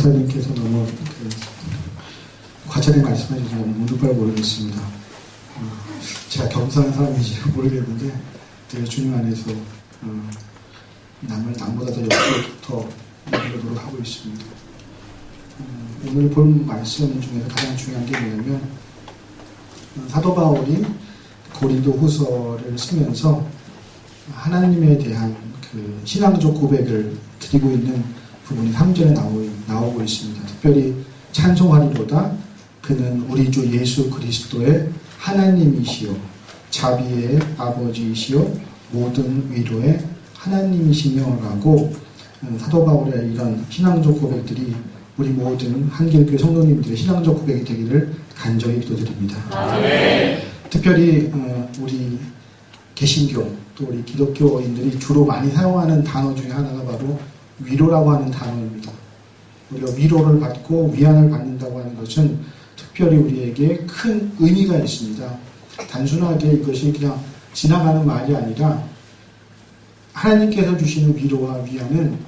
목사님께서 너무 과찬에 말씀하셔서 문득발 모르겠습니다. 제가 겸손한 사람인지 모르겠는데 제가 주님 안에서 남을 남보다 더 이기도록 하고 있습니다. 오늘 본 말씀 중에서 가장 중요한 게 뭐냐면 사도 바울이 고린도 후서를 쓰면서 하나님에 대한 그 신앙적 고백을 드리고 있는 부분이 3절에 나오고 있습니다. 특별히 찬송하리로다 그는 우리 주 예수 그리스도의 하나님이시요 자비의 아버지이시요 모든 위로의 하나님이시며라고 사도 바울의 이런 신앙적 고백들이 우리 모든 한길교회 성도님들의 신앙적 고백이 되기를 간절히 기도드립니다. 아멘. 특별히 우리 개신교 또 우리 기독교인들이 주로 많이 사용하는 단어 중에 하나가 바로 위로라고 하는 단어입니다. 우리가 위로를 받고 위안을 받는다고 하는 것은 특별히 우리에게 큰 의미가 있습니다. 단순하게 이것이 그냥 지나가는 말이 아니라 하나님께서 주시는 위로와 위안은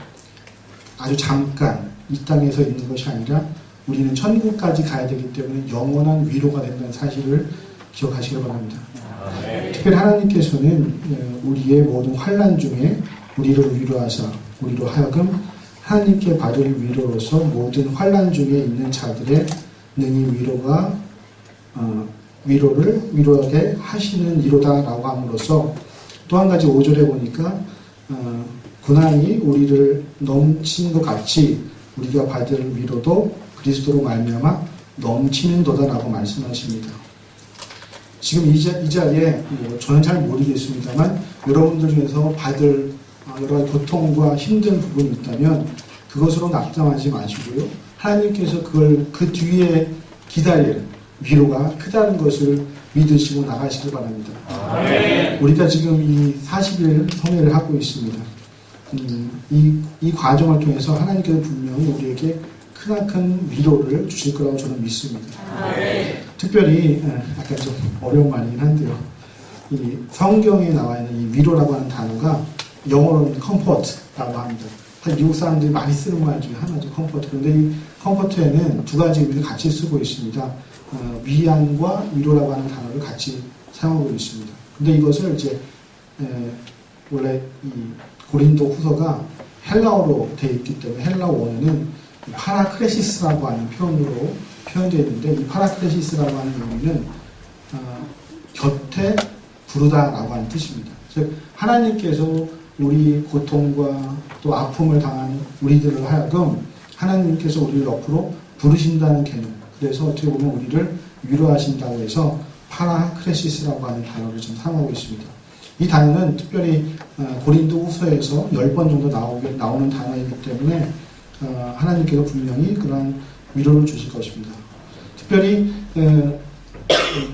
아주 잠깐 이 땅에서 있는 것이 아니라 우리는 천국까지 가야 되기 때문에 영원한 위로가 된다는 사실을 기억하시길 바랍니다. 특별히 하나님께서는 우리의 모든 환난 중에 우리를 위로하사 우리로 하여금 하나님께 받을 위로로서 모든 환난 중에 있는 자들의 능히 위로를 위로하게 하시는 이로다라고 함으로써 또 한 가지 5절에 보니까 고난이 우리를 넘친 것 같이 우리가 받을 위로도 그리스도로 말미암아 넘치는도다라고 말씀하십니다. 지금 이 자리에 저는 잘 모르겠습니다만 여러분들 중에서 받을 여러 가지 고통과 힘든 부분이 있다면 그것으로 낙담하지 마시고요. 하나님께서 그걸 그 뒤에 기다릴 위로가 크다는 것을 믿으시고 나가시길 바랍니다. 아멘. 우리가 지금 이 40일 성회를 하고 있습니다. 이 과정을 통해서 하나님께서 분명히 우리에게 크나큰 위로를 주실 거라고 저는 믿습니다. 아멘. 특별히 약간 좀 어려운 말이긴 한데요. 이 성경에 나와 있는 이 위로라고 하는 단어가 영어로는 comfort라고 합니다. 미국 사람들이 많이 쓰는 말 중에 하나죠, comfort. 그런데 이 comfort에는 두 가지 의미를 같이 쓰고 있습니다. 위안과 위로라고 하는 단어를 같이 사용하고 있습니다. 근데 이것을 이제 원래 이 고린도 후서가 헬라어로 되어 있기 때문에 헬라어 원어는 파라크레시스라고 하는 표현으로 표현되어 있는데 이 파라크레시스라고 하는 의미는 곁에 부르다라고 하는 뜻입니다. 즉 하나님께서 우리 고통과 또 아픔을 당하는 우리들을 하여금 하나님께서 우리를 옆으로 부르신다는 개념. 그래서 어떻게 보면 우리를 위로하신다고 해서 파라크레시스라고 하는 단어를 지금 사용하고 있습니다. 이 단어는 특별히 고린도 후서에서 10번 정도 나오는 단어이기 때문에 하나님께서 분명히 그런 위로를 주실 것입니다. 특별히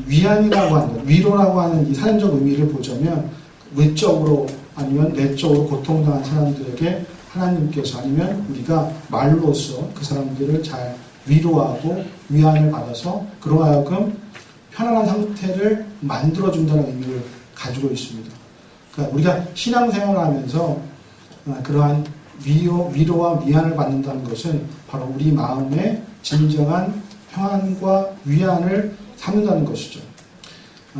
위안이라고 하는 위로라고 하는 이 사전적 의미를 보자면 외적으로 아니면 내적으로 고통당한 사람들에게 하나님께서 아니면 우리가 말로써 그 사람들을 잘 위로하고 위안을 받아서 그로 하여금 편안한 상태를 만들어준다는 의미를 가지고 있습니다. 그러니까 우리가 신앙생활을 하면서 그러한 위로와 위안을 받는다는 것은 바로 우리 마음의 진정한 평안과 위안을 삼는다는 것이죠.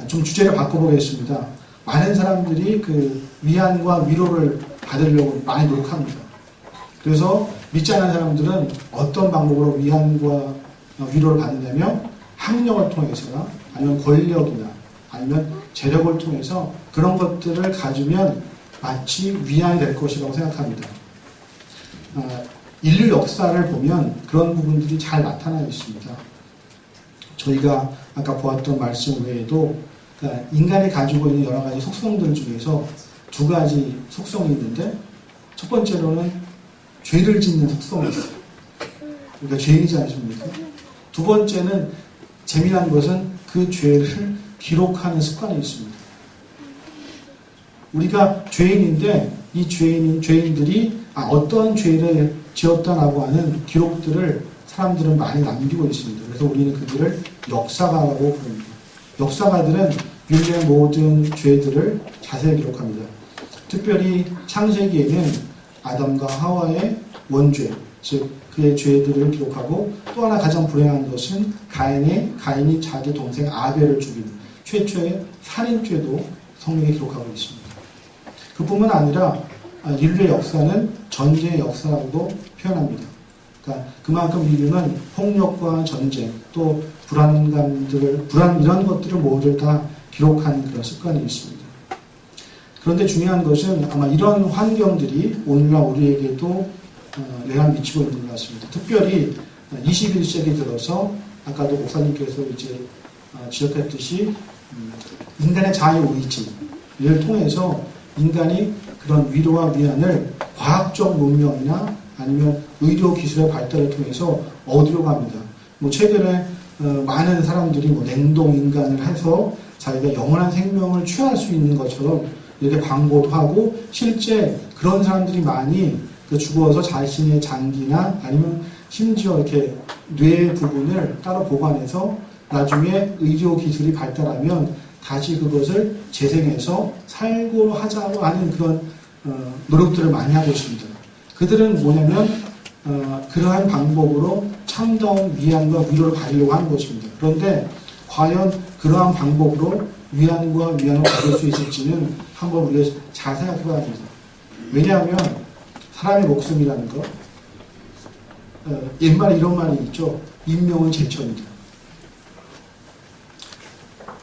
좀 주제를 바꿔보겠습니다. 많은 사람들이 그 위안과 위로를 받으려고 많이 노력합니다. 그래서 믿지 않는 사람들은 어떤 방법으로 위안과 위로를 받느냐면 학력을 통해서나 아니면 권력이나 아니면 재력을 통해서 그런 것들을 가지면 마치 위안이 될 것이라고 생각합니다. 인류 역사를 보면 그런 부분들이 잘 나타나 있습니다. 저희가 아까 보았던 말씀 외에도 그러니까 인간이 가지고 있는 여러 가지 속성들 중에서 두 가지 속성이 있는데 첫 번째로는 죄를 짓는 속성이 있어요. 그러니까 죄인이지 않습니까? 두 번째는 재미난 것은 그 죄를 기록하는 습관이 있습니다. 우리가 죄인인데 이 죄인들이 어떤 죄를 지었다라고 하는 기록들을 사람들은 많이 남기고 있습니다. 그래서 우리는 그들을 역사가라고 부릅니다. 역사가들은 인류의 모든 죄들을 자세히 기록합니다. 특별히 창세기에는 아담과 하와의 원죄, 즉 그의 죄들을 기록하고 또 하나 가장 불행한 것은 가인이 자기 동생 아벨을 죽인 최초의 살인죄도 성경에 기록하고 있습니다. 그뿐만 아니라 인류의 역사는 전쟁의 역사라고도 표현합니다. 그러니까 그만큼 인류는 폭력과 전쟁 또 불안 이런 것들을 모두 다 기록하는 그런 습관이 있습니다. 그런데 중요한 것은 아마 이런 환경들이 오늘날 우리에게도 영향을 미치고 있는 것 같습니다. 특별히 21세기 들어서 아까도 목사님께서 이제 지적했듯이 인간의 자유의지를 통해서 인간이 그런 위로와 위안을 과학적 문명이나 아니면 의료 기술의 발달을 통해서 얻으려 합니다. 최근에 많은 사람들이 냉동 인간을 해서 자기가 영원한 생명을 취할 수 있는 것처럼 이렇게 광고도 하고 실제 그런 사람들이 많이 죽어서 자신의 장기나 아니면 심지어 이렇게 뇌 부분을 따로 보관해서 나중에 의료 기술이 발달하면 다시 그것을 재생해서 살고 하자고 하는 그런 노력들을 많이 하고 있습니다. 그들은 뭐냐면 그러한 방법으로 참다운 위안과 위로를 받으려고 하는 것입니다. 그런데 과연 그러한 방법으로 위안을 받을 수 있을지는 한번 우리가 잘 생각해 봐야 합니다. 왜냐하면 사람의 목숨이라는 거 옛말에 이런 말이 있죠. 인명은 제천이다.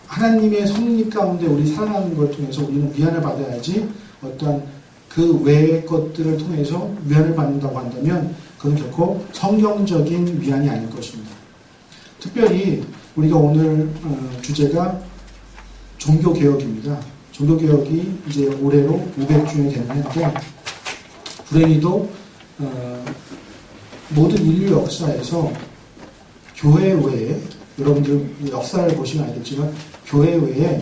하나님의 섭리 가운데 우리 살아가는 걸 통해서 우리는 위안을 받아야지 어떠한 그 외의 것들을 통해서 위안을 받는다고 한다면 그건 결코 성경적인 위안이 아닐 것입니다. 특별히 우리가 오늘 주제가 종교개혁입니다. 종교개혁이 이제 올해로 500주년이 되는 해인데 불행히도 모든 인류 역사에서 교회 외에 여러분들 역사를 보시면 알겠지만 교회 외에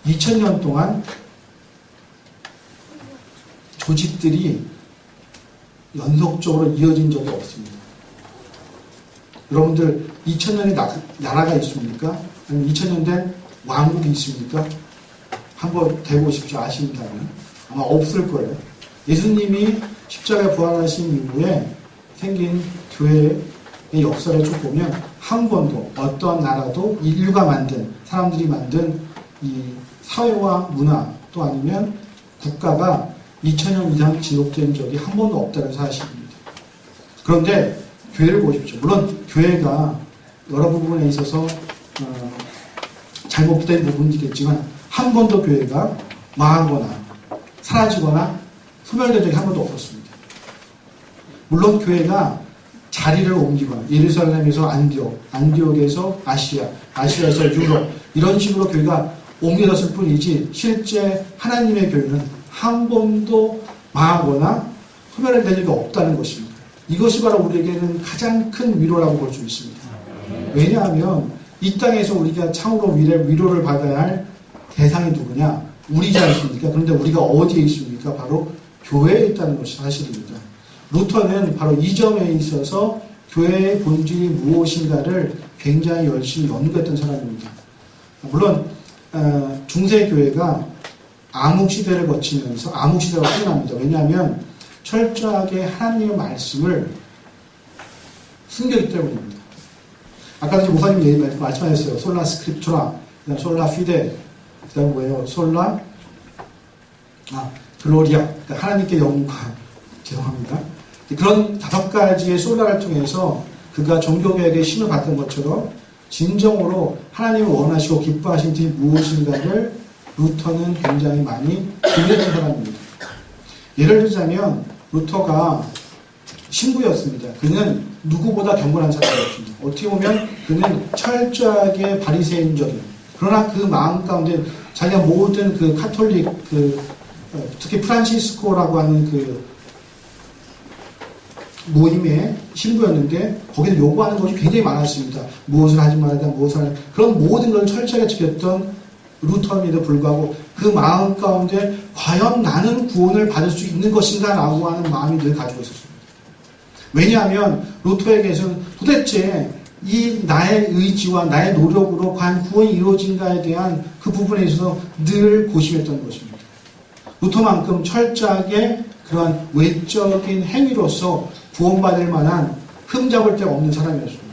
2000년 동안 조직들이 연속적으로 이어진 적이 없습니다. 여러분들 2000년에 나라가 있습니까? 아니면 2000년 된 왕국이 있습니까? 한번 대보십시오. 아신다면 아마 없을 거예요. 예수님이 십자가에 부활하신 이후에 생긴 교회의 역사를 쭉 보면 한 번도 어떠한 나라도 인류가 만든 사람들이 만든 이 사회와 문화 또 아니면 국가가 2000년 이상 지속된 적이 한 번도 없다는 사실입니다. 그런데 교회를 보십시오. 물론 교회가 여러 부분에 있어서 잘못된 부분이겠지만 한 번도 교회가 망하거나 사라지거나 소멸된 적이 한 번도 없었습니다. 물론 교회가 자리를 옮기거나 예루살렘에서 안디옥에서 아시아에서 유럽 이런 식으로 교회가 옮겨졌을 뿐이지 실제 하나님의 교회는 한 번도 망하거나 소멸된 적이 없다는 것입니다. 이것이 바로 우리에게는 가장 큰 위로라고 볼 수 있습니다. 왜냐하면 이 땅에서 우리가 참으로 위로를 받아야 할 대상이 누구냐? 우리지 않습니까? 그런데 우리가 어디에 있습니까? 바로 교회에 있다는 것이 사실입니다. 루터는 바로 이 점에 있어서 교회의 본질이 무엇인가를 굉장히 열심히 연구했던 사람입니다. 물론 중세교회가 암흑시대를 거치면서 암흑시대가 끝납니다. 왜냐하면 철저하게 하나님의 말씀을 숨겼기 때문입니다. 아까도 목사님이 말씀하셨어요. 솔라 스크립투라, 그다음 솔라 피데, 그다음 뭐예요? 솔라 글로리아, 그러니까 하나님께 영광. 죄송합니다. 그런 5가지의 솔라를 통해서 그가 종교개혁의 힘을 받은 것처럼 진정으로 하나님을 원하시고 기뻐하신 것이 무엇인가를 루터는 굉장히 많이 고민했던 사람입니다. 예를 들자면 루터가 신부였습니다. 그는 누구보다 경건한 사람이었습니다. 어떻게 보면 그는 철저하게 바리새인적인 그러나 그 마음 가운데 자기가 모든 그 카톨릭 특히 프란시스코라고 하는 그 모임의 신부였는데 거기서 요구하는 것이 굉장히 많았습니다. 무엇을 하지 말아야 무엇을 하지 그런 모든 걸 철저하게 지켰던 루터임에도 불구하고 그 마음 가운데 과연 나는 구원을 받을 수 있는 것인가 라고 하는 마음이 늘 가지고 있었습니다. 왜냐하면 루터에게서는 도대체 이 나의 의지와 나의 노력으로 과연 구원이 이루어진가에 대한 그 부분에 있어서 늘 고심했던 것입니다. 루터만큼 철저하게 그러한 외적인 행위로서 구원받을 만한 흠잡을 데가 없는 사람이었습니다.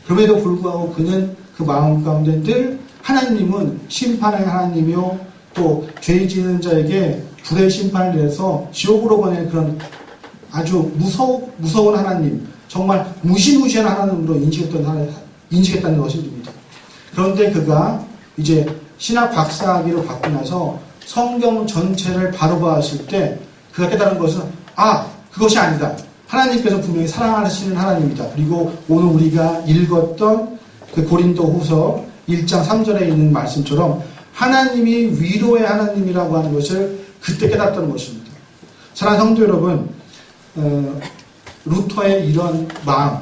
그럼에도 불구하고 그는 그 마음 가운데 늘 하나님은 심판의 하나님이요 또 죄 지는 자에게 불의 심판을 내서 지옥으로 보낼 그런 아주 무서운 하나님, 정말 무시무시한 하나님으로 인식했다는 것입니다. 그런데 그가 이제 신학 박사학위를 받고 나서 성경 전체를 바로 봤을 때 그가 깨달은 것은 그것이 아니다. 하나님께서 분명히 사랑하시는 하나님이다. 그리고 오늘 우리가 읽었던 그 고린도후서 1장 3절에 있는 말씀처럼 하나님이 위로의 하나님이라고 하는 것을 그때 깨달았던 것입니다. 사랑하는 성도 여러분, 루터의 이런 마음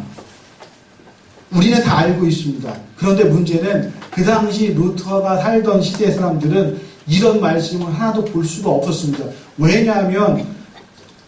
우리는 다 알고 있습니다. 그런데 문제는 그 당시 루터가 살던 시대의 사람들은 이런 말씀을 하나도 볼 수가 없었습니다. 왜냐하면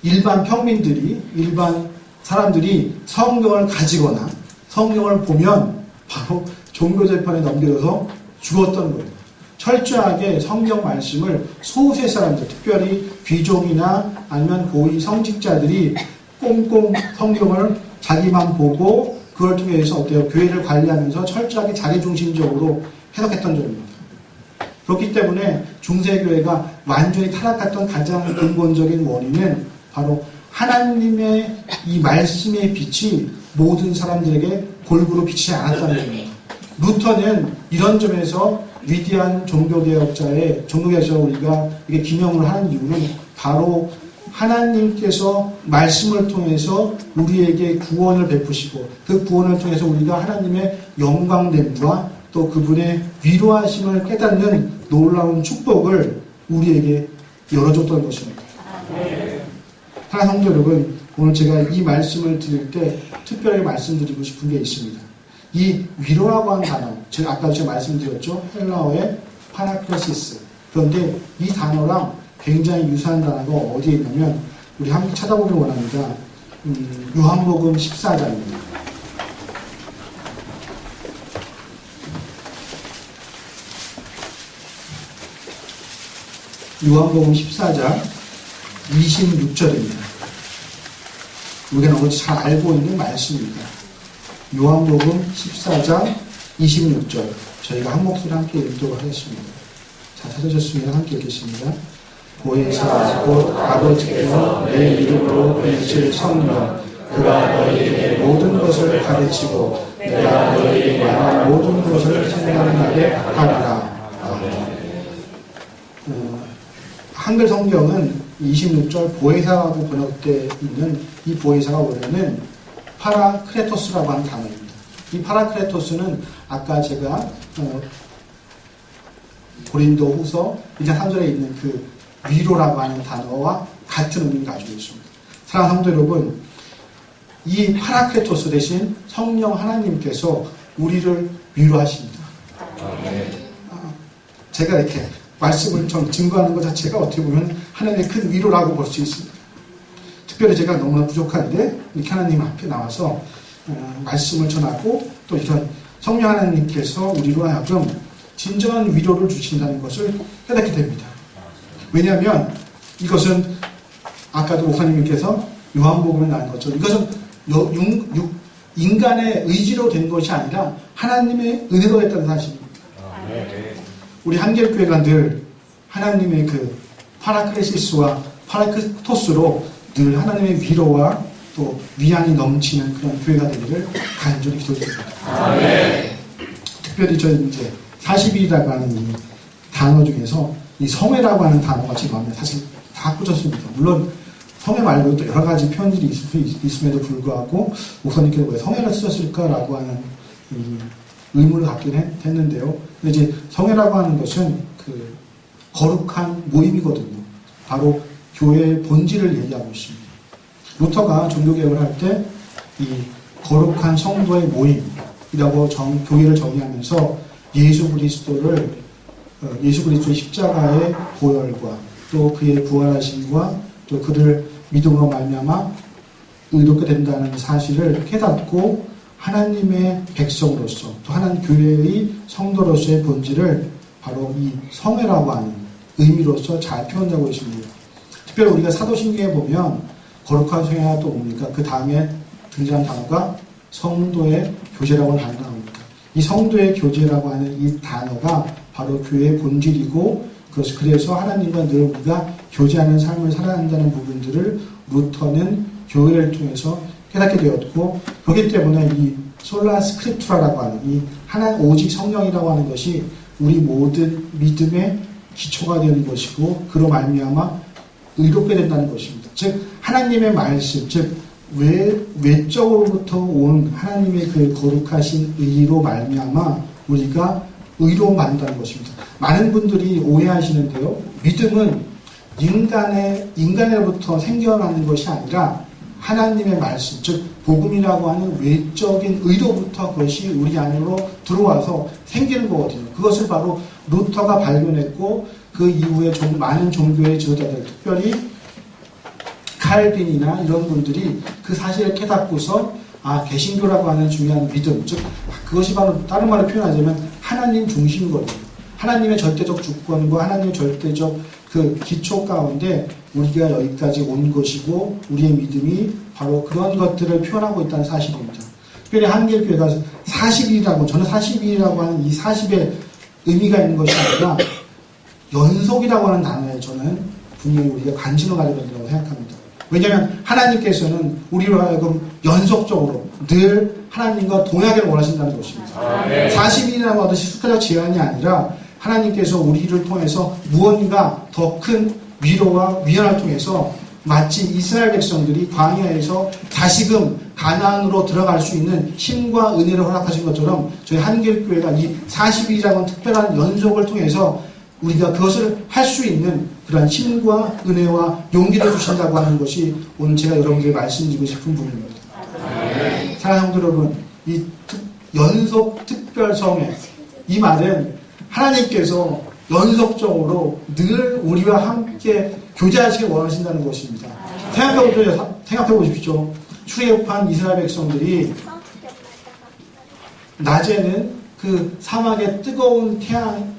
일반 평민들이, 일반 사람들이 성경을 가지거나 성경을 보면 바로 종교재판에 넘겨져서 죽었던 거예요. 철저하게 성경 말씀을 소수의 사람들, 특별히 귀족이나 아니면 고위 성직자들이 꼼꼼 성경을 자기만 보고 그걸 통해서 어때요? 교회를 관리하면서 철저하게 자기중심적으로 해석했던 점입니다. 그렇기 때문에 중세교회가 완전히 타락했던 가장 근본적인 원인은 바로 하나님의 이 말씀의 빛이 모든 사람들에게 골고루 비치지 않았다는 겁니다. 루터는 이런 점에서 위대한 종교개혁자로 우리가 이게 기념을 하는 이유는 바로 하나님께서 말씀을 통해서 우리에게 구원을 베푸시고 그 구원을 통해서 우리가 하나님의 영광됨과 또 그분의 위로하심을 깨닫는 놀라운 축복을 우리에게 열어줬던 것입니다. 사랑하는 성도 여러분, 오늘 제가 이 말씀을 드릴 때 특별하게 말씀드리고 싶은 게 있습니다. 이 위로라고 하는 단어, 아까 제가 말씀드렸죠. 헬라어의 파라크레시스. 그런데 이 단어랑 굉장히 유사한 단어가 어디에 있냐면 우리 함께 찾아보길 원합니다. 요한복음 14장입니다. 요한복음 14장 26절입니다. 우리가 너무 잘 알고 있는 말씀입니다. 요한복음 14장 26절 저희가 한 목소리 함께 읽도록 하겠습니다. 자, 찾으셨으면 함께 읽겠습니다. 보혜사 곧 아버지께서 내 이름으로 보내실 성령 그가 너희에게 모든 것을 가르치고 내가 너희에게 말한 모든 것을 생각나게 하리라. 한글 성경은 26절 보혜사라고 번역되어 있는 이 보혜사가 원래는 파라크레토스라고 하는 단어입니다. 이 파라크레토스는 아까 제가 고린도후서 1장 3절에 있는 그 위로라고 하는 단어와 같은 의미를 가지고 있습니다. 사랑하는 성도 여러분, 이 파라크레토스 대신 성령 하나님께서 우리를 위로하십니다. 제가 이렇게 말씀을 좀 증거하는 것 자체가 어떻게 보면 하나님의 큰 위로라고 볼 수 있습니다. 특별히 제가 너무나 부족한데 이렇게 하나님 앞에 나와서 말씀을 전하고 또 이런 성령 하나님께서 우리로 하여금 진정한 위로를 주신다는 것을 깨닫게 됩니다. 왜냐하면 이것은 아까도 목사님께서 요한복음에 나온 것처럼 이것은 인간의 의지로 된 것이 아니라 하나님의 은혜로 됐다는 사실입니다. 우리 한길교회가 늘 하나님의 그 파라크레시스와 파라크토스로 늘 하나님의 위로와 또 위안이 넘치는 그런 교회가 되기를 간절히 기도드립니다. 특별히 저희 이제 40일이라고 하는 이 단어 중에서 이 성회라고 하는 단어가 제 마음에 사실 다 꽂혔습니다. 물론 성회 말고도 또 여러 가지 표현들이 있음에도 불구하고 목사님께서 왜 성회를 쓰셨을까라고 하는 의문을 갖긴 했는데요. 근데 이제 성회라고 하는 것은 그 거룩한 모임이거든요. 바로 교회의 본질을 얘기하고 있습니다. 루터가 종교개혁을 할 때 이 거룩한 성도의 모임이라고 교회를 정의하면서 예수 그리스도의 십자가의 보혈과 또 그의 부활하심과 또 그를 믿음으로 말미암아 의롭게 된다는 사실을 깨닫고 하나님의 백성으로서 또 하나님 교회의 성도로서의 본질을 바로 이 성회라고 하는 의미로서 잘 표현하고 있습니다. 특별히 우리가 사도신경에 보면 거룩한 성회가 또 뭡니까? 그 다음에 등장한 단어가 성도의 교제라고 하는 단어가 나옵니다. 이 성도의 교제라고 하는 이 단어가 바로 교회의 본질이고, 그래서 하나님과 늘 우리가 교제하는 삶을 살아간다는 부분들을 루터는 교회를 통해서 깨닫게 되었고, 그렇기 때문에 이 솔라 스크립투라라고 하는 이 하나 오직 성령이라고 하는 것이 우리 모든 믿음의 기초가 되는 것이고, 그로 말미암아 의롭게 된다는 것입니다. 즉 하나님의 말씀, 즉 외적으로부터 온 하나님의 그 거룩하신 의로 말미암아 우리가 의로움 받는다는 것입니다. 많은 분들이 오해하시는데요. 믿음은 인간으로부터 생겨나는 것이 아니라 하나님의 말씀, 즉 복음이라고 하는 외적인 의로부터 그것이 우리 안으로 들어와서 생기는 거거든요. 그것을 바로 루터가 발견했고, 그 이후에 많은 종교의 지도자들, 특별히 칼빈이나 이런 분들이 그 사실을 깨닫고서 개신교라고 하는 중요한 믿음, 즉 그것이 바로 다른 말로 표현하자면 하나님 중심이거든요. 하나님의 절대적 주권과 하나님의 절대적 그 기초 가운데 우리가 여기까지 온 것이고, 우리의 믿음이 바로 그런 것들을 표현하고 있다는 사실입니다. 특별히 한길교회가 40일이라고, 저는 40일이라고 하는 이 40의 의미가 있는 것이 아니라 연속이라고 하는 단어에 저는 분명히 우리가 관심을 가져야 된다고 생각합니다. 왜냐하면 하나님께서는 우리로 하여금 연속적으로 늘 하나님과 동행하기를 원하신다는 것입니다. 40일이라고 하듯이 숫자적 제한이 아니라 하나님께서 우리를 통해서 무언가 더 큰 위로와 위안을 통해서 마치 이스라엘 백성들이 광야에서 다시금 가나안으로 들어갈 수 있는 힘과 은혜를 허락하신 것처럼 저희 한길교회가 이 40일이라는 특별한 연속을 통해서 우리가 그것을 할 수 있는 그런 힘과 은혜와 용기를 주신다고 하는 것이 오늘 제가 여러분들에게 말씀드리고 싶은 부분입니다. 사랑하는 성도 여러분, 이 연속 특별성회, 이 말은 하나님께서 연속적으로 늘 우리와 함께 교제하시길 원하신다는 것입니다. 생각해 보십시오. 출애굽한 이스라엘 백성들이 낮에는 그 사막의 뜨거운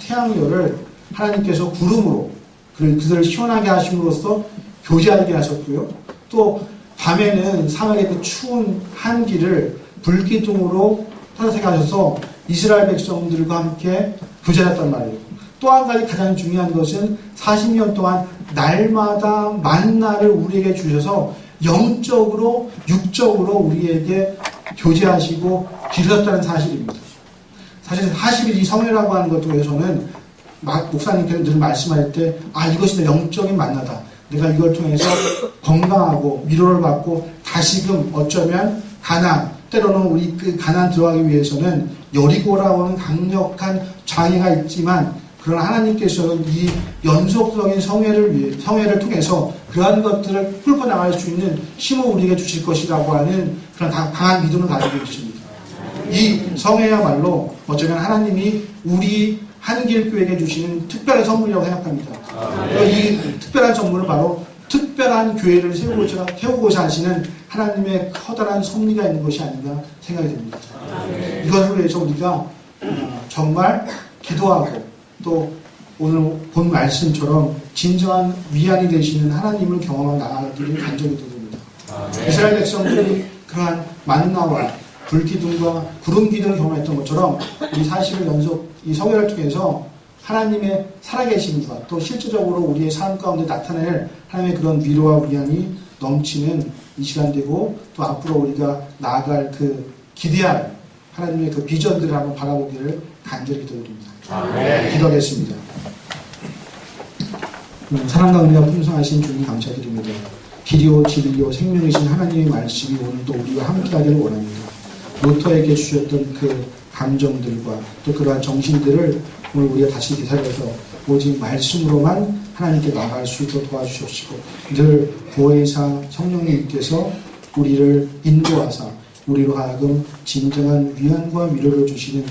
태양열을 하나님께서 구름으로 그들을 시원하게 하심으로써 교제하게 하셨고요. 또 밤에는 사막의 그 추운 한기를 불기둥으로 타닥하게 하셔서 이스라엘 백성들과 함께 교제했단 말이에요. 또 한 가지 가장 중요한 것은 40년 동안 날마다 만나를 우리에게 주셔서 영적으로 육적으로 우리에게 교제하시고 기르셨다는 사실입니다. 사실 40일 이 성회라고 하는 것도 저는 목사님께서 늘 말씀할 때 이것이 내 영적인 만나다. 내가 이걸 통해서 건강하고 위로를 받고 다시금 어쩌면 가나안, 때로는 우리 그 가나안 들어가기 위해서는 여리고라고 하는 강력한 장애가 있지만, 그러나 하나님께서는 이 연속적인 성회를 통해서 그러한 것들을 풀고 나갈 수 있는 힘을 우리에게 주실 것이라고 하는 그런 강한 믿음을 가지고 있습니다. 이 성회야말로 어쩌면 하나님이 우리 한길교회에게 주시는 특별한 선물이라고 생각합니다. 이 특별한 선물은 바로 특별한 교회를 세우고자 하시는 하나님의 커다란 섭리가 있는 것이 아닌가 생각이 됩니다. 이것을 위해서 우리가 정말 기도하고, 또 오늘 본 말씀처럼 진정한 위안이 되시는 하나님을 경험하고 나아가기를 간절히 기도합니다. 이스라엘 백성들이 그러한 만나와 불기둥과 구름기둥을 경험했던 것처럼 우리 40일 연속 이 성회를 통해서 하나님의 살아계심과 또 실제적으로 우리의 삶 가운데 나타낼 하나님의 그런 위로와 위안이 넘치는 이 시간 되고, 또 앞으로 우리가 나아갈 그 기대할 하나님의 그 비전들을 한번 바라보기를 간절히 기도드립니다. 기도하겠습니다. 사랑과 은혜가 풍성하신 주님 감사드립니다. 길이요 진리요 생명이신 하나님의 말씀이 오늘도 우리와 함께하기를 원합니다. 루터에게 주셨던 그 감정들과 또 그러한 정신들을 오늘 우리가 다시 되살려서 오직 말씀으로만 하나님께 나아갈 수 있도록 도와주시옵시고, 늘 보혜사 성령님께서 우리를 인도하사 우리로 하여금 진정한 위안과 위로를 주시는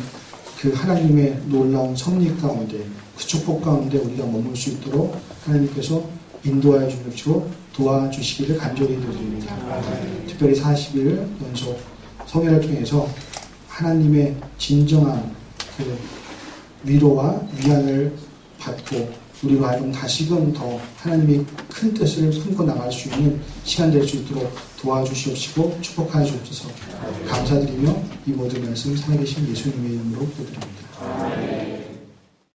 그 하나님의 놀라운 섭리 가운데, 그 축복 가운데 우리가 머물 수 있도록 하나님께서 인도하여 주시고 도와주시기를 간절히 드립니다. 특별히 40일 연속 성회를 통해서 하나님의 진정한 그 위로와 위안을 받고 우리로 하여금 다시금 더 하나님의 큰 뜻을 품고 나갈 수 있는 시간 될 수 있도록 도와주시옵시고 축복하여 주옵소서. 감사드리며 이 모든 말씀 살아계신 예수님의 이름으로 기도드립니다.